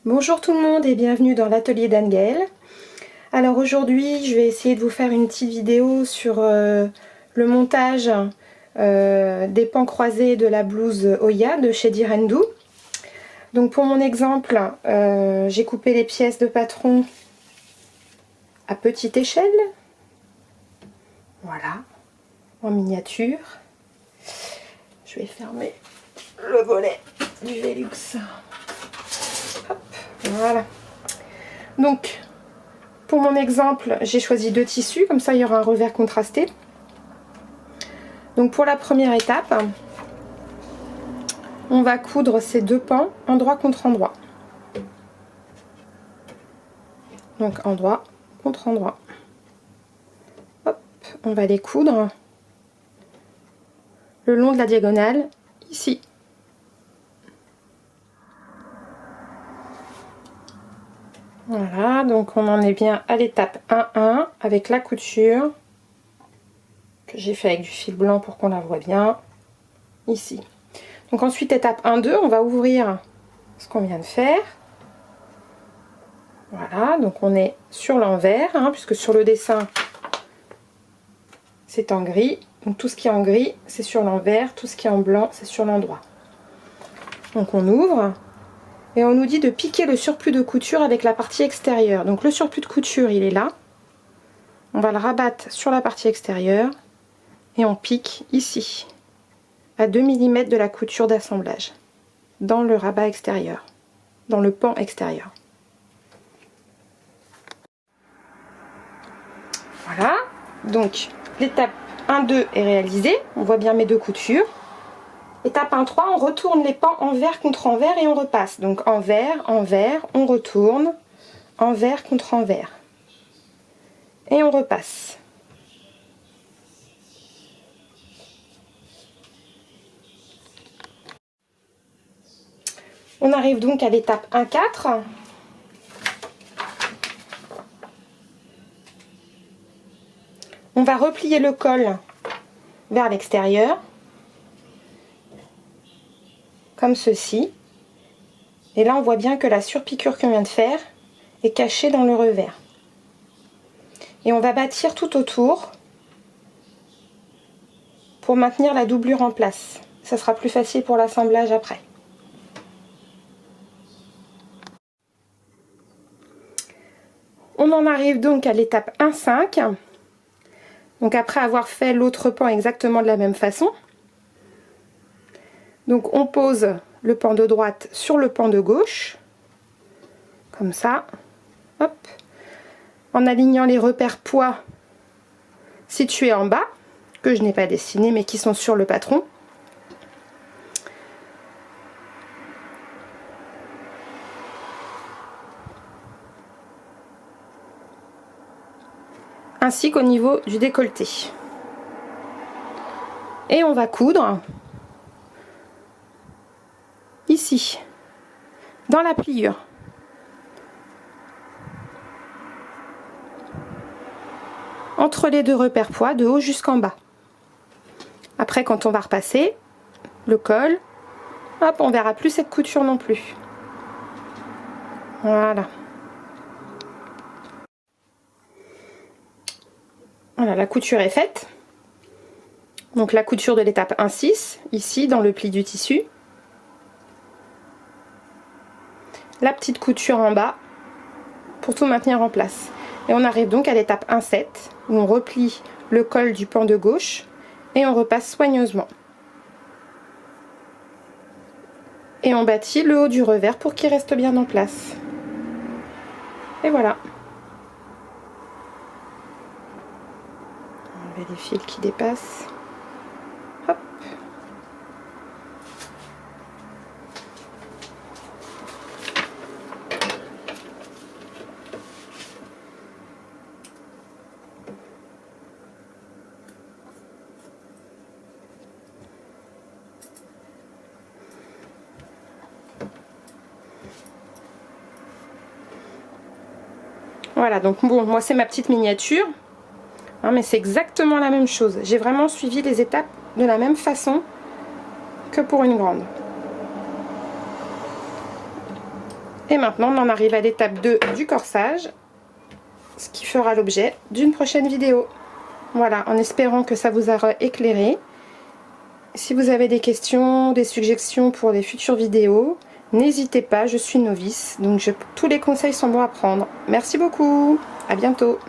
Bonjour tout le monde et bienvenue dans l'atelier d'Anne-Gaëlle. Alors aujourd'hui je vais essayer de vous faire une petite vidéo sur le montage des pans croisés de la blouse Oya de chez Direndou. Donc pour mon exemple, j'ai coupé les pièces de patron à petite échelle. Voilà, en miniature. Je vais fermer le volet du Velux. Hop, voilà. Donc, pour mon exemple, j'ai choisi deux tissus, comme ça il y aura un revers contrasté. Donc pour la première étape, on va coudre ces deux pans endroit contre endroit. Donc endroit contre endroit. Hop, on va les coudre le long de la diagonale, ici. Voilà, donc on en est bien à l'étape 1-1 avec la couture que j'ai fait avec du fil blanc pour qu'on la voit bien ici. Donc ensuite étape 1-2, on va ouvrir ce qu'on vient de faire. Voilà, donc on est sur l'envers, puisque sur le dessin c'est en gris. Donc tout ce qui est en gris c'est sur l'envers, tout ce qui est en blanc c'est sur l'endroit. Donc on ouvre. Et on nous dit de piquer le surplus de couture avec la partie extérieure. Donc le surplus de couture, il est là. On va le rabattre sur la partie extérieure. Et on pique ici, à 2 mm de la couture d'assemblage. Dans le rabat extérieur. Dans le pan extérieur. Voilà. Donc l'étape 1-2 est réalisée. On voit bien mes deux coutures. Étape 1-3, on retourne les pans envers contre envers et on repasse. Donc envers, envers, on retourne, envers contre envers. Et on repasse. On arrive donc à l'étape 1-4. On va replier le col vers l'extérieur. Comme ceci. Et là on voit bien que la surpiqûre qu'on vient de faire est cachée dans le revers. Et on va bâtir tout autour pour maintenir la doublure en place. Ça sera plus facile pour l'assemblage après. On en arrive donc à l'étape 1-5. Donc après avoir fait l'autre pan exactement de la même façon. Donc on pose le pan de droite sur le pan de gauche, comme ça, hop, en alignant les repères poids situés en bas, que je n'ai pas dessinés mais qui sont sur le patron. Ainsi qu'au niveau du décolleté. Et on va coudre ici, dans la pliure. Entre les deux repères poids, de haut jusqu'en bas. Après, quand on va repasser le col, hop, on verra plus cette couture non plus. Voilà. Voilà, la couture est faite. Donc la couture de l'étape 1-6, ici, dans le pli du tissu. La petite couture en bas pour tout maintenir en place. Et on arrive donc à l'étape 1-7 où on replie le col du pan de gauche et on repasse soigneusement. Et on bâtit le haut du revers pour qu'il reste bien en place. Et voilà. On enlève les fils qui dépassent. Hop. Voilà, donc bon, moi c'est ma petite miniature, mais c'est exactement la même chose. J'ai vraiment suivi les étapes de la même façon que pour une grande. Et maintenant on en arrive à l'étape 2 du corsage, ce qui fera l'objet d'une prochaine vidéo. Voilà, en espérant que ça vous aura éclairé. Si vous avez des questions, des suggestions pour des futures vidéos, n'hésitez pas, je suis novice, donc tous les conseils sont bons à prendre. Merci beaucoup, à bientôt.